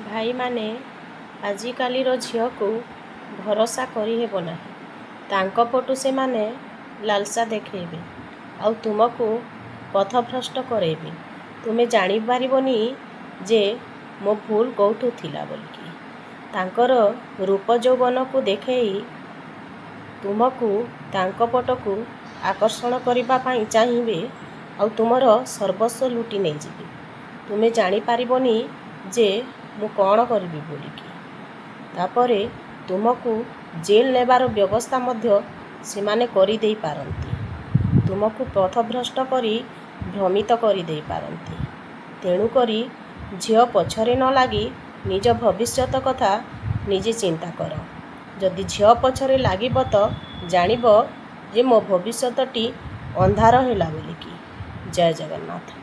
ଭାଇମାନେ ଆଜିକାଲିର ଝିଅକୁ ଭରସା କରିହେବ ନାହିଁ। ତାଙ୍କ ପଟୁ ସେମାନେ ଲାଲସା ଦେଖାଇବେ ଆଉ ତୁମକୁ ପଥଭ୍ରଷ୍ଟ କରାଇବେ। ତୁମେ ଜାଣିପାରିବନି ଯେ ମୋ ଭୁଲ କେଉଁଠୁ ଥିଲା ବୋଲିକି। ତାଙ୍କର ରୂପ ଯୌବନକୁ ଦେଖାଇ ତୁମକୁ ତାଙ୍କ ପଟକୁ ଆକର୍ଷଣ କରିବା ପାଇଁ ଚାହିଁବେ ଆଉ ତୁମର ସର୍ବସ୍ୱ ଲୁଟି ନେଇଯିବେ। ତୁମେ ଜାଣିପାରିବନି ଯେ ମୁଁ କ'ଣ କରିବି ବୋଲିକି। ତାପରେ ତୁମକୁ ଜେଲ୍ ନେବାର ବ୍ୟବସ୍ଥା ମଧ୍ୟ ସେମାନେ କରିଦେଇ ପାରନ୍ତି। ତୁମକୁ ପଥଭ୍ରଷ୍ଟ କରି ଭ୍ରମିତ କରିଦେଇ ପାରନ୍ତି। ତେଣୁକରି ଝିଅ ପଛରେ ନ ଲାଗି ନିଜ ଭବିଷ୍ୟତ କଥା ନିଜେ ଚିନ୍ତା କର। ଯଦି ଝିଅ ପଛରେ ଲାଗିବ ତ ଜାଣିବ ଯେ ମୋ ଭବିଷ୍ୟତଟି ଅନ୍ଧାର ହେଲା ବୋଲିକି। ଜୟ ଜଗନ୍ନାଥ।